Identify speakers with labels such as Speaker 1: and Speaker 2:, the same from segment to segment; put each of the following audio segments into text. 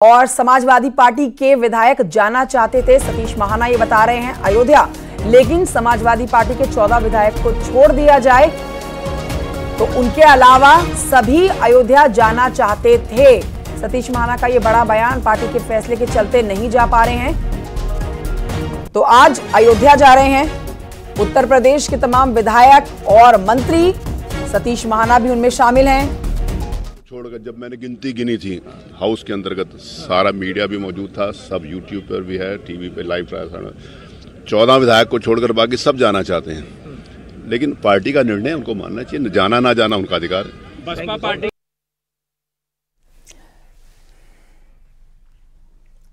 Speaker 1: और समाजवादी पार्टी के विधायक जाना चाहते थे सतीश महाना, ये बता रहे हैं अयोध्या, लेकिन समाजवादी पार्टी के 14 विधायक को छोड़ दिया जाए तो उनके अलावा सभी अयोध्या जाना चाहते थे। सतीश महाना का ये बड़ा बयान, पार्टी के फैसले के चलते नहीं जा पा रहे हैं तो आज अयोध्या जा रहे हैं। उत्तर प्रदेश के तमाम विधायक और मंत्री, सतीश महाना भी उनमें शामिल हैं।
Speaker 2: छोड़कर जब मैंने गिनती गिनी थी हाउस के अंतर्गत, सारा मीडिया भी मौजूद था, सब यूट्यूब पर भी है, टीवी पे लाइव प्रसारण, 14 विधायक को छोड़कर बाकी सब जाना चाहते हैं। लेकिन पार्टी का निर्णय उनको मानना चाहिए, जाना ना जाना उनका अधिकार है।
Speaker 3: बसपा पार्टी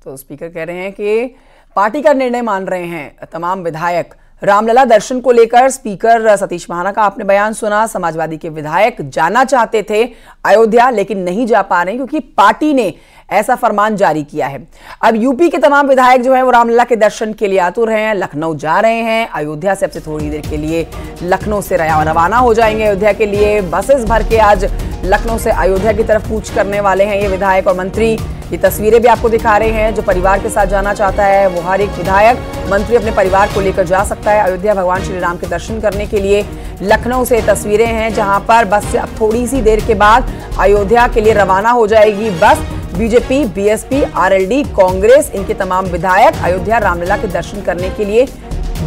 Speaker 1: तो स्पीकर कह रहे हैं कि पार्टी का निर्णय मान रहे हैं तमाम विधायक। रामलला दर्शन को लेकर स्पीकर सतीश महाना का आपने बयान सुना। समाजवादी के विधायक जाना चाहते थे अयोध्या लेकिन नहीं जा पा रहे क्योंकि पार्टी ने ऐसा फरमान जारी किया है। अब यूपी के तमाम विधायक जो है वो रामलला के दर्शन के लिए आतुर हैं, लखनऊ जा रहे हैं। अयोध्या से अब से थोड़ी देर के लिए लखनऊ से रवाना हो जाएंगे अयोध्या के लिए। बसेस भर के आज लखनऊ से अयोध्या की तरफ कूच करने वाले हैं ये विधायक और मंत्री। ये तस्वीरें भी आपको दिखा रहे हैं। जो परिवार के साथ जाना चाहता है वो हर एक विधायक मंत्री अपने परिवार को लेकर जा सकता है अयोध्या भगवान श्री राम के दर्शन करने के लिए। लखनऊ से तस्वीरें हैं जहां पर बस से अब थोड़ी सी देर के बाद अयोध्या के लिए रवाना हो जाएगी बस। बीजेपी, बीएसपी, आरएलडी, कांग्रेस, इनके तमाम विधायक अयोध्या रामलला के दर्शन करने के लिए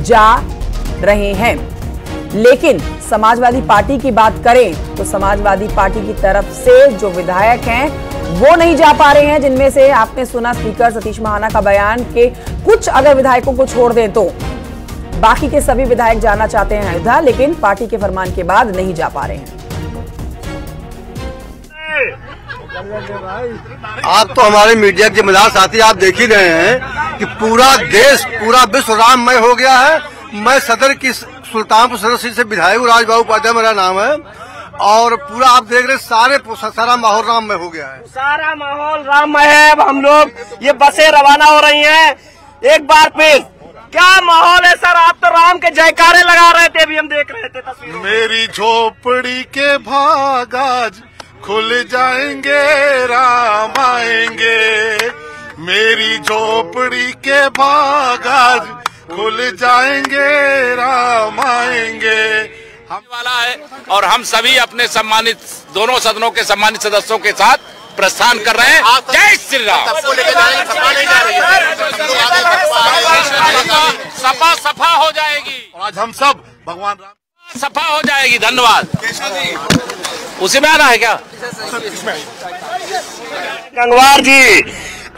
Speaker 1: जा रहे हैं। लेकिन समाजवादी पार्टी की बात करें तो समाजवादी पार्टी की तरफ से जो विधायक हैं वो नहीं जा पा रहे हैं, जिनमें से आपने सुना स्पीकर सतीश महाना का बयान कि कुछ अगर विधायकों को छोड़ दें तो बाकी के सभी विधायक जाना चाहते हैं अयोध्या, लेकिन पार्टी के फरमान के बाद नहीं जा पा रहे हैं।
Speaker 4: आप तो हमारे मीडिया के जिम्मेदार साथी, आप देख ही रहे हैं कि पूरा देश, पूरा विश्व राममय हो गया है। मैं सदर की सुल्तानपुर सदर से विधायक राजबाबू उपाध्याय मेरा नाम है और पूरा आप देख रहे सारा माहौल राममय हो गया है।
Speaker 3: सारा माहौल राममय है। अब हम लोग ये बसें रवाना हो रही हैं। एक बार फिर क्या माहौल है सर? आप तो राम के जयकारे लगा रहे थे, अभी हम देख रहे थे तस्वीर।
Speaker 2: मेरी झोपड़ी के भाग आज खुल जाएंगे, राम आएंगे। मेरी झोपड़ी के भाग आज खुल जाएंगे, राम आएंगे।
Speaker 5: हम वाला है और हम सभी अपने सम्मानित दोनों सदनों के सम्मानित सदस्यों के साथ प्रस्थान कर रहे हैं। जय श्री राम। सपा सफा हो जाएगी।
Speaker 2: आज हम सब भगवान राम
Speaker 5: सफा हो जाएगी। धन्यवाद। उसी में आना है क्या?
Speaker 3: गंगवार जी,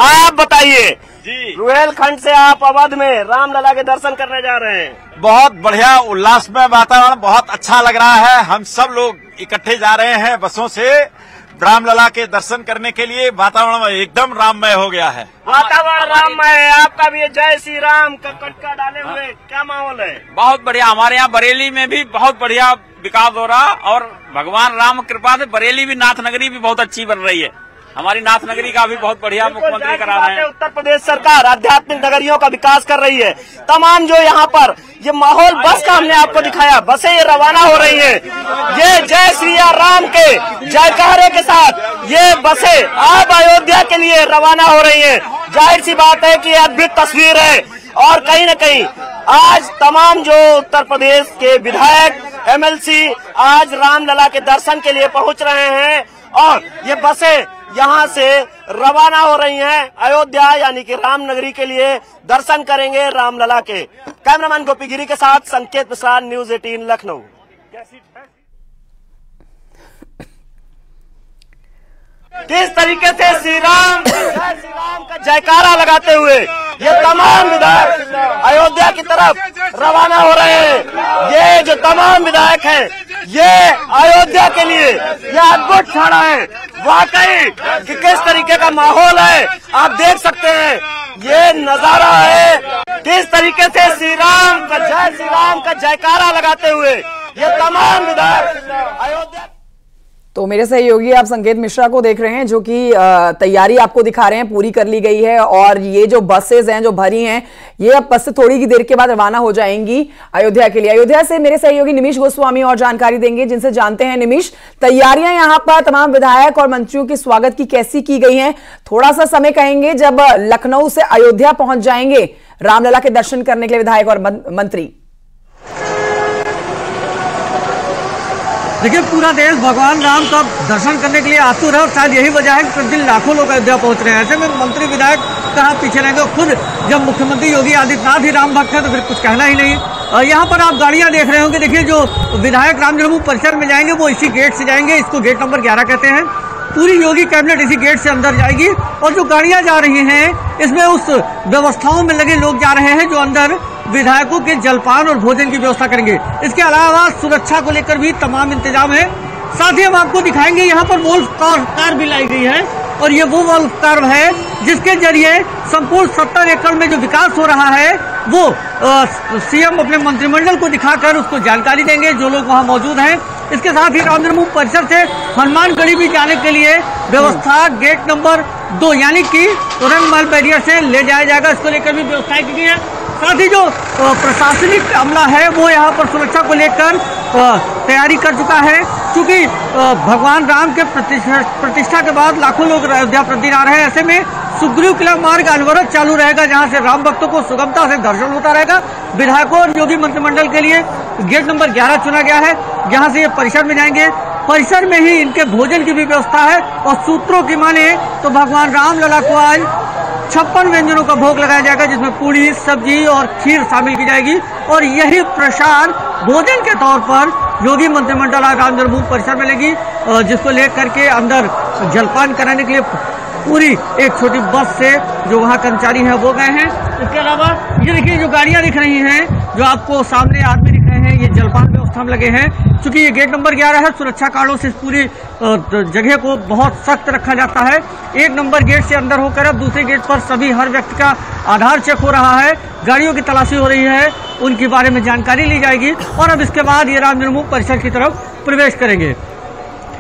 Speaker 3: आप बताइए जी, रुहेलखंड से आप अवध में रामलला के दर्शन करने जा रहे हैं।
Speaker 6: बहुत बढ़िया उल्लासमय वातावरण, बहुत अच्छा लग रहा है। हम सब लोग इकट्ठे जा रहे हैं बसों से रामलला के दर्शन करने के लिए। वातावरण एकदम राममय हो गया है।
Speaker 3: वातावरण राममय है। आपका भी जय श्री राम का कटका डाले हुए क्या माहौल है?
Speaker 6: बहुत बढ़िया। हमारे यहाँ बरेली में भी बहुत बढ़िया विकास हो रहा और भगवान राम कृपा से बरेली भी नाथ नगरी भी बहुत अच्छी बन रही है। हमारी नाथ नगरी का भी बहुत बढ़िया मुख्यमंत्री करा रहे हैं।
Speaker 3: उत्तर प्रदेश सरकार आध्यात्मिक नगरियों का विकास कर रही है। तमाम जो यहाँ पर ये माहौल बस का हमने आपको दिखाया, बसें ये रवाना हो रही हैं। ये जय श्री राम के जयकारे के साथ ये बसें अब अयोध्या के लिए रवाना हो रही हैं। जाहिर सी बात है कि अद्भुत तस्वीर है और कहीं न कहीं आज तमाम जो उत्तर प्रदेश के विधायक, एमएलसी आज रामलला के दर्शन के लिए पहुंच रहे हैं और ये बसें यहाँ से रवाना हो रही हैं अयोध्या यानी कि रामनगरी के लिए। दर्शन करेंगे रामलला के। कैमरामैन गोपी गिरी के साथ संकेत प्रसाद, न्यूज 18 लखनऊ। किस तरीके से श्री राम का जयकारा लगाते हुए ये तमाम विधायक अयोध्या की तरफ रवाना हो रहे हैं। ये जो तमाम विधायक हैं ये अयोध्या के लिए ये अद्भुत क्षण है वाकई कि किस तरीके का माहौल है आप देख सकते हैं। ये नजारा है किस तरीके से श्री राम का जयकारा लगाते हुए ये तमाम विधायक अयोध्या
Speaker 1: तो मेरे सहयोगी आप संकेत मिश्रा को देख रहे हैं जो कि तैयारी आपको दिखा रहे हैं, पूरी कर ली गई है और ये जो बसेस हैं जो भरी हैं ये अब बस से थोड़ी की देर के बाद रवाना हो जाएंगी अयोध्या के लिए। अयोध्या से मेरे सहयोगी निमिष गोस्वामी और जानकारी देंगे, जिनसे जानते हैं। निमिष, तैयारियां यहाँ पर तमाम विधायक और मंत्रियों के स्वागत की कैसी की गई हैं? थोड़ा सा समय कहेंगे जब लखनऊ से अयोध्या पहुंच जाएंगे रामलला के दर्शन करने के लिए विधायक और मंत्री।
Speaker 7: देखिए, पूरा देश भगवान राम का दर्शन करने के लिए आतुर है और शायद यही वजह है कि प्रतिदिन लाखों लोग अयोध्या पहुंच रहे हैं। ऐसे में मंत्री विधायक कहाँ पीछे रहेंगे? खुद जब मुख्यमंत्री योगी आदित्यनाथ ही राम भक्त है तो फिर कुछ कहना ही नहीं। यहाँ पर आप गाड़ियाँ देख रहे होंगे। देखिए, जो विधायक राम जन्मभूमि परिसर में जाएंगे वो इसी गेट से जाएंगे, इसको गेट नंबर 11 कहते हैं। पूरी योगी कैबिनेट इसी गेट से अंदर जाएगी और जो गाड़ियाँ जा रही हैं इसमें उस व्यवस्थाओं में लगे लोग जा रहे हैं जो अंदर विधायकों के जलपान और भोजन की व्यवस्था करेंगे। इसके अलावा सुरक्षा को लेकर भी तमाम इंतजाम है। साथ ही हम आपको दिखाएंगे यहाँ पर वोल्फ कार भी लाई गई है और ये वो वोल्फ कार है जिसके जरिए संपूर्ण 70 एकड़ में जो विकास हो रहा है वो सीएम अपने मंत्रिमंडल को दिखाकर उसको जानकारी देंगे जो लोग वहाँ मौजूद हैं। इसके साथ ही राम जन्मभूमि परिसर से हनुमानगढ़ी भी जाने के लिए व्यवस्था गेट नंबर 2 यानी कि रंगमहल बैरियर से ले जाया जाएगा, इसको लेकर भी व्यवस्थाएं की गई है। साथ ही जो प्रशासनिक अमला है वो यहाँ पर सुरक्षा को लेकर तैयारी कर चुका है, क्योंकि भगवान राम के प्रतिष्ठा के बाद लाखों लोग अयोध्या प्रतिदिन आ रहे हैं। ऐसे में सुग्रीव किला मार्ग अनवरत चालू रहेगा, जहां से राम भक्तों को सुगमता से दर्शन होता रहेगा। विधायकों और योगी मंत्रिमंडल के लिए गेट नंबर 11 चुना गया है, जहां से ये परिसर में जाएंगे। परिसर में ही इनके भोजन की भी व्यवस्था है और सूत्रों की माने तो भगवान रामलला को आज 56 व्यंजनों का भोग लगाया जाएगा, जिसमें पूड़ी, सब्जी और खीर शामिल की जाएगी और यही प्रसाद भोजन के तौर पर योगी मंत्रिमंडल आज राम जन्मभूमि परिसर में लेगी, जिसको लेकर के अंदर जलपान कराने के लिए पूरी एक छोटी बस से जो वहाँ कर्मचारी हैं वो गए हैं। इसके अलावा ये देखिए, जो गाड़ियाँ दिख रही हैं, जो आपको सामने आदमी दिख रहे हैं, ये जलपान व्यवस्था में लगे हैं। चूंकि ये गेट नंबर 11 है, सुरक्षा कारणों से इस पूरी जगह को बहुत सख्त रखा जाता है। एक नंबर गेट से अंदर होकर अब दूसरे गेट पर सभी हर व्यक्ति का आधार चेक हो रहा है, गाड़ियों की तलाशी हो रही है, उनके बारे में जानकारी ली जाएगी और अब इसके बाद ये राम जन्मभूमि परिसर की तरफ प्रवेश करेंगे।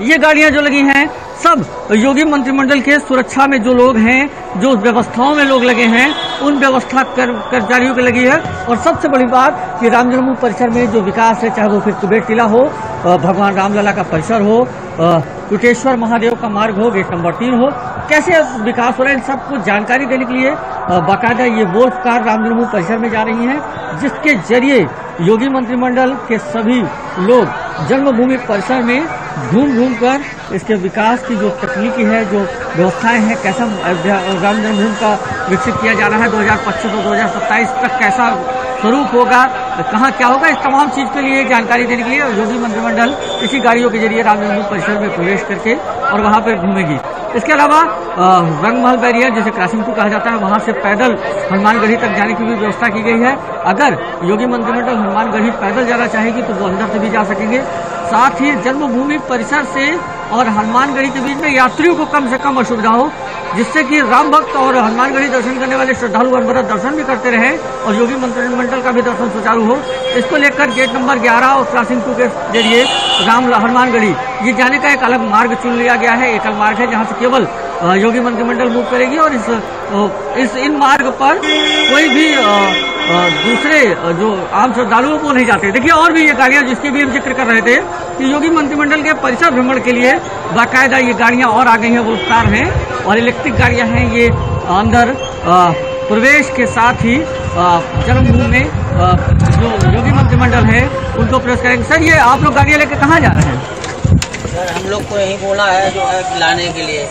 Speaker 7: ये गाड़ियां जो लगी हैं सब योगी मंत्रिमंडल के सुरक्षा में जो लोग हैं, जो व्यवस्थाओं में लोग लगे हैं, उन व्यवस्था कर्मचारियों की लगी है। और सबसे बड़ी बात कि राम जन्मभूमि परिसर में जो विकास है, चाहे वो फिर कुबेर टिला हो, भगवान रामलला का परिसर हो, कुटेश्वर महादेव का मार्ग हो, गेट नंबर 3 हो, कैसे विकास हो रहा है, इन सबको जानकारी देने के लिए बाकायदा ये वोल्फ कार राम जन्मभूमि परिसर में जा रही हैं, जिसके जरिए योगी मंत्रिमंडल के सभी लोग जन्मभूमि परिसर में घूम घूम कर इसके विकास की जो तकनीकी है, जो व्यवस्थाएं हैं, कैसा राम जन्मभूमि का विकसित किया जा रहा है, 2025 और 2027 तक कैसा स्वरूप होगा, कहाँ क्या होगा, इस तमाम चीज के लिए जानकारी देने के लिए योगी मंत्रिमंडल इसी गाड़ियों के जरिए राम जन्मभूमि परिसर में प्रवेश करके और वहाँ पर घूमेगी। इसके अलावा रंगमहल बैरियर, जिसे क्रॉसिंग टू कहा जाता है, वहाँ से पैदल हनुमानगढ़ी तक जाने की भी व्यवस्था की गई है। अगर योगी मंत्रिमंडल हनुमानगढ़ी पैदल जाना चाहेगी तो वो अंदर से भी जा सकेंगे। साथ ही जन्मभूमि परिसर से और हनुमानगढ़ी के बीच में यात्रियों को कम से कम असुविधा हो, जिससे कि राम भक्त और हनुमानगढ़ी दर्शन करने वाले श्रद्धालु अनवरत दर्शन भी करते रहे और योगी मंत्रिमंडल का भी दर्शन सुचारू हो। इसको लेकर गेट नंबर 11 और क्रॉसिंग टू के जरिए हनुमानगढ़ी ये जाने का एक अलग मार्ग चुन लिया गया है, एकल मार्ग है, जहाँ से केवल योगी मंत्रिमंडल मूव करेगी और इन मार्ग पर कोई भी दूसरे जो आम श्रद्धालुओं को नहीं जाते। देखिए, और भी ये गाड़ियां जिसके भी हम जिक्र कर रहे थे कि योगी मंत्रिमंडल के परिसर भ्रमण के लिए बाकायदा ये गाड़ियां और आ गई हैं, वो कार हैं और इलेक्ट्रिक गाड़ियां हैं। ये अंदर प्रवेश के साथ ही जन्मभूमि में जो योगी मंत्रिमंडल है उनको प्रवेश करेंगे। सर, ये आप लोग गाड़ियां लेकर कहाँ जा रहे हैं?
Speaker 8: सर, हम लोग को यही बोला है जो है लाने के लिए।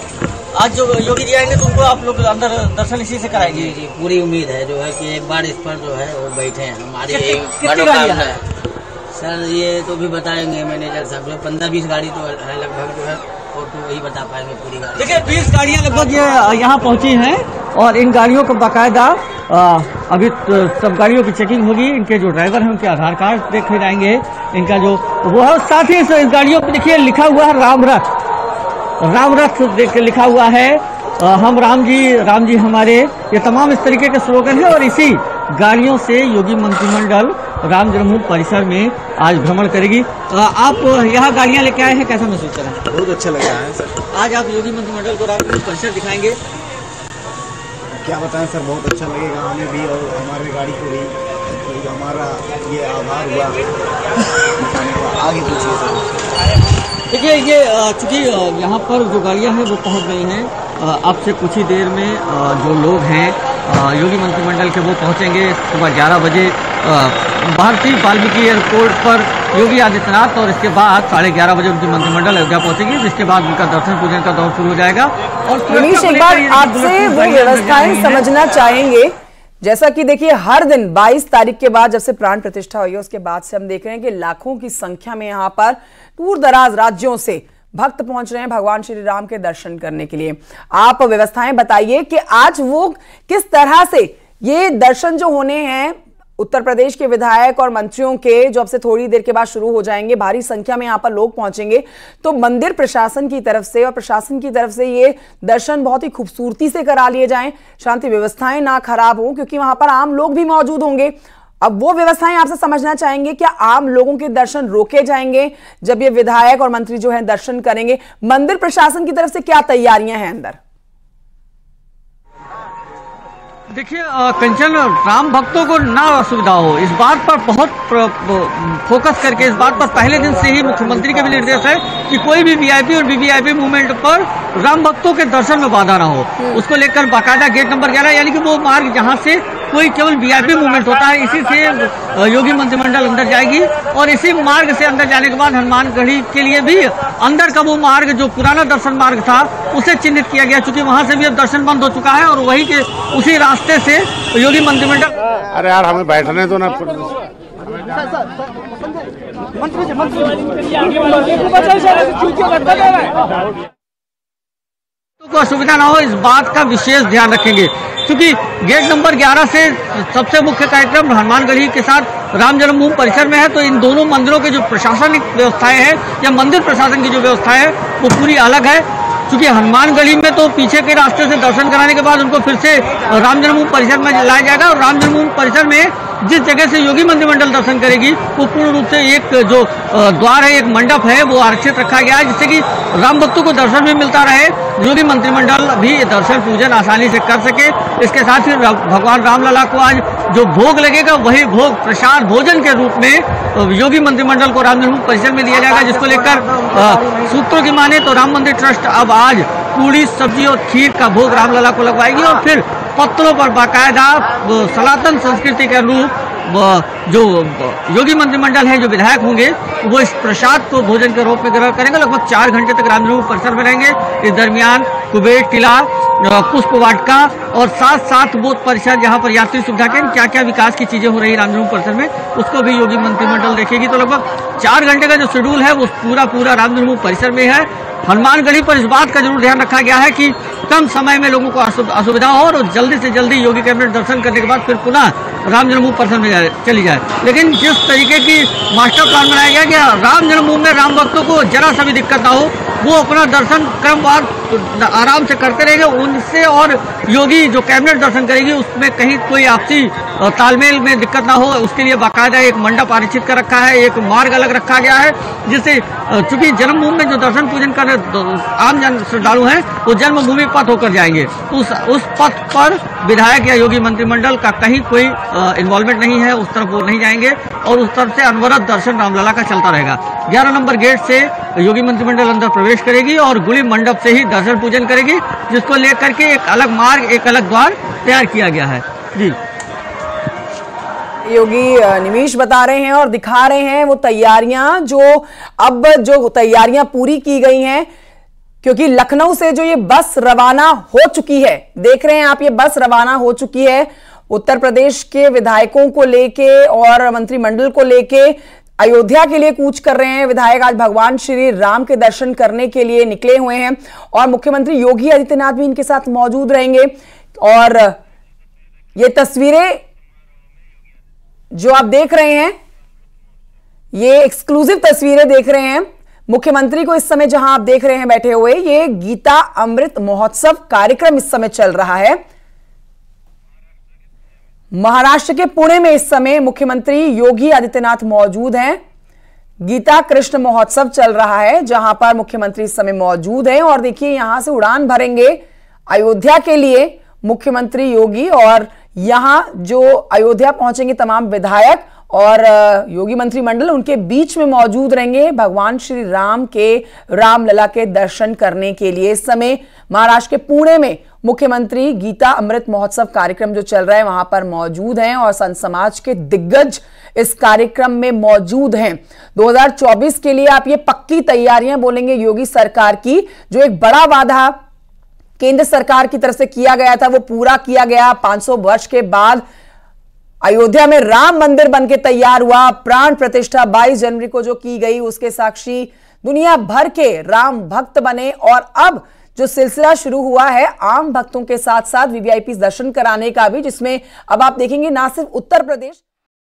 Speaker 7: आज जो योगी जी आएंगे तो उनको आप लोग अंदर दर्शन इसी से कराएंगे?
Speaker 8: जी, पूरी उम्मीद है जो है कि एक बार इस पर जो है वो बैठे हैं, हमारी मनोकामना है। सर, ये तो भी बताएंगे मैनेजर साहब, जो 15-20 गाड़ी तो है लगभग जो है, और तो वही बता पाएंगे पूरी गाड़ी।
Speaker 7: देखिए, 20 गाड़ियां लगभग ये यहाँ पहुंची हैं और इन गाड़ियों को बाकायदा अभी सब गाड़ियों की चेकिंग होगी। इनके जो ड्राइवर हैं उनके आधार कार्ड देखे जाएंगे, इनका जो वो है। साथ ही इस गाड़ियों पर देखिए लिखा हुआ है राम रथ देख के लिखा हुआ है, हम राम जी हमारे, ये तमाम इस तरीके के स्लोगन है और इसी गाड़ियों से योगी मंत्रिमंडल राम जन्मभूमि परिसर में आज भ्रमण करेगी। आप यहाँ गाड़ियाँ लेके आए हैं, कैसा महसूस कर रहे हैं?
Speaker 9: बहुत अच्छा लग रहा है सर।
Speaker 7: आज आप योगी मंत्रिमंडल को राम जन्मभूमि परिसर दिखाएंगे,
Speaker 9: क्या बताएं सर, बहुत अच्छा लगेगा हमें भी और हमारे गाड़ी को भी, तो हमारा ये आभार हुआ। आगे पूछिए सर।
Speaker 7: देखिए ये चूँकि यहाँ पर जो गाड़ियाँ हैं वो पहुँच गई हैं, अब से कुछ ही देर में जो लोग हैं योगी मंत्रिमंडल के वो पहुँचेंगे सुबह 11 बजे भारतीय वाल्मीकि एयरपोर्ट पर योगी आदित्यनाथ, और इसके बाद 11:30 बजे उनकी मंत्रिमंडल अयोध्या पहुंचेगी, जिसके बाद उनका दर्शन पूजन का दौर शुरू हो जाएगा। और
Speaker 1: मनीष, एक बार आपसे वो व्यवस्थाएं समझना चाहेंगे, जैसा कि देखिए हर दिन 22 तारीख के बाद जब से प्राण प्रतिष्ठा हुई है उसके बाद से हम देख रहे हैं कि लाखों की संख्या में यहाँ पर दूर दराज राज्यों से भक्त पहुंच रहे हैं भगवान श्री राम के दर्शन करने के लिए। आप व्यवस्थाएं बताइए कि आज वो किस तरह से ये दर्शन जो होने हैं उत्तर प्रदेश के विधायक और मंत्रियों के, जो अब से थोड़ी देर के बाद शुरू हो जाएंगे, भारी संख्या में यहाँ पर लोग पहुंचेंगे, तो मंदिर प्रशासन की तरफ से और प्रशासन की तरफ से ये दर्शन बहुत ही खूबसूरती से करा लिए जाएं, शांति व्यवस्थाएं ना खराब हो, क्योंकि वहां पर आम लोग भी मौजूद होंगे। अब वो व्यवस्थाएं आपसे समझना चाहेंगे, क्या आम लोगों के दर्शन रोके जाएंगे जब ये विधायक और मंत्री जो है दर्शन करेंगे? मंदिर प्रशासन की तरफ से क्या तैयारियां हैं अंदर?
Speaker 7: देखिए कंचन, राम भक्तों को ना असुविधा हो इस बात पर बहुत फोकस करके, इस बात पर पहले दिन से ही मुख्यमंत्री के भी निर्देश है कि कोई भी वीआईपी और वीवीआईपी मूवमेंट पर राम भक्तों के दर्शन में बाधा ना हो। उसको लेकर बाकायदा गेट नंबर 11 यानी कि वो मार्ग जहां से कोई केवल वीआईपी मूवमेंट होता है, इसी से योगी मंत्रिमंडल अंदर जाएगी, और इसी मार्ग से अंदर जाने के बाद हनुमानगढ़ी के लिए भी अंदर का वो मार्ग जो पुराना दर्शन मार्ग था उसे चिन्हित किया गया, चूंकि वहां से भी अब दर्शन बंद हो चुका है, और वही के उसी रास्ते से योगी मंत्रिमंडल।
Speaker 10: अरे यार हमें बैठने दो ना।
Speaker 7: को असुविधा ना हो इस बात का विशेष ध्यान रखेंगे, क्योंकि गेट नंबर 11 से सबसे मुख्य कार्यक्रम हनुमानगढ़ी के साथ राम जन्मभूमि परिसर में है, तो इन दोनों मंदिरों के जो प्रशासनिक व्यवस्थाएं हैं या मंदिर प्रशासन की जो व्यवस्था है वो पूरी अलग है। क्योंकि हनुमानगढ़ी में तो पीछे के रास्ते से दर्शन कराने के बाद उनको फिर से राम जन्मभूमि परिसर में लाया जाएगा, और राम जन्मभूमि परिसर में जिस जगह से योगी मंत्रिमंडल दर्शन करेगी वो पूर्ण रूप से एक जो द्वार है, एक मंडप है, वो आरक्षित रखा गया है, जिससे कि राम भक्तों को दर्शन भी मिलता रहे, योगी मंत्रिमंडल भी दर्शन पूजन आसानी से कर सके। इसके साथ ही भगवान रामलला को आज जो भोग लगेगा वही भोग प्रसाद भोजन के रूप में योगी मंत्रिमंडल को राम जन्मभूमि परिसर में दिया जाएगा, जिसको लेकर सूत्रों की माने तो राम मंदिर ट्रस्ट अब आज पूड़ी सब्जी और खीर का भोग रामलला को लगवाएगी, और फिर पत्तलों पर बाकायदा सनातन संस्कृति के अनुरूप जो योगी मंत्रिमंडल है, जो विधायक होंगे, वो इस प्रसाद को भोजन के रूप में ग्रहण करेंगे। लगभग 4 घंटे तक राम जन्मभूमि परिसर में रहेंगे। इस दरमियान कुबेर टीला, पुष्प वाटिका और साथ वो परिसर जहाँ पर यात्री सुविधा के क्या क्या विकास की चीजें हो रही है राम जन्मभूमि परिसर में, उसको भी योगी मंत्रिमंडल देखेगी। तो लगभग 4 घंटे का जो शेड्यूल है वो पूरा राम जन्मभूमि परिसर में है। हनुमानगढ़ी पर इस बात का जरूर ध्यान रखा गया है कि कम समय में लोगों को असुविधा हो और जल्दी से जल्दी योगी कैबिनेट दर्शन करने के बाद फिर पुनः राम जन्मभूमि परिसर में चली जाए। लेकिन जिस तरीके की मास्टर प्लान बनाया गया कि राम जन्मभूमि में राम भक्तों को जरा सा भी दिक्कत ना हो, वो अपना दर्शन क्रमवार आराम से करते रहेंगे, उनसे और योगी जो कैबिनेट दर्शन करेगी उसमें कहीं कोई आपसी तालमेल में दिक्कत ना हो, उसके लिए बाकायदा एक मंडप आरक्षित कर रखा है, एक मार्ग अलग रखा गया है, जिससे चूंकि जन्मभूमि में जो दर्शन पूजन करने आम जन श्रद्धालु हैं वो जन्मभूमि पथ होकर जाएंगे, उस पथ पर विधायक या योगी मंत्रिमंडल का कहीं कोई इन्वॉल्वमेंट नहीं है, उस तरफ वो नहीं जाएंगे, और उस तरफ से अनवरत दर्शन रामलला का चलता रहेगा। 11 नंबर गेट से योगी मंत्रिमंडल अंदर प्रवेश करेगी और गुली मंडप से ही दर्शन पूजन करेगी, जिसको लेकर के एक अलग मार्ग, एक अलग द्वार तैयार किया गया है। जी
Speaker 1: योगी निमीश बता रहे हैं और दिखा रहे हैं वो तैयारियां जो तैयारियां पूरी की गई हैं, क्योंकि लखनऊ से जो ये बस रवाना हो चुकी है, देख रहे हैं आप, ये बस रवाना हो चुकी है उत्तर प्रदेश के विधायकों को लेके और मंत्रिमंडल को लेके अयोध्या के लिए कूच कर रहे हैं। विधायक आज भगवान श्री राम के दर्शन करने के लिए निकले हुए हैं और मुख्यमंत्री योगी आदित्यनाथ भी इनके साथ मौजूद रहेंगे। और ये तस्वीरें जो आप देख रहे हैं, ये एक्सक्लूसिव तस्वीरें देख रहे हैं। मुख्यमंत्री को इस समय जहां आप देख रहे हैं बैठे हुए, ये गीता अमृत महोत्सव कार्यक्रम इस समय चल रहा है। महाराष्ट्र के पुणे में इस समय मुख्यमंत्री योगी आदित्यनाथ मौजूद हैं। गीता कृष्ण महोत्सव चल रहा है जहां पर मुख्यमंत्री इस समय मौजूद हैं और देखिए यहां से उड़ान भरेंगे अयोध्या के लिए मुख्यमंत्री योगी और यहां जो अयोध्या पहुंचेंगे तमाम विधायक और योगी मंत्रिमंडल उनके बीच में मौजूद रहेंगे भगवान श्री राम के रामलला के दर्शन करने के लिए। इस समय महाराष्ट्र के पुणे में मुख्यमंत्री गीता अमृत महोत्सव कार्यक्रम जो चल रहा है वहां पर मौजूद हैं और संत समाज के दिग्गज इस कार्यक्रम में मौजूद हैं। 2024 के लिए आप ये पक्की तैयारियां बोलेंगे योगी सरकार की, जो एक बड़ा वादा केंद्र सरकार की तरफ से किया गया था वो पूरा किया गया। 500 वर्ष के बाद अयोध्या में राम मंदिर बनके तैयार हुआ। प्राण प्रतिष्ठा 22 जनवरी को जो की गई उसके साक्षी दुनिया भर के राम भक्त बने और अब जो सिलसिला शुरू हुआ है आम भक्तों के साथ साथ वीवीआईपी दर्शन कराने का भी, जिसमें अब आप देखेंगे ना सिर्फ उत्तर प्रदेश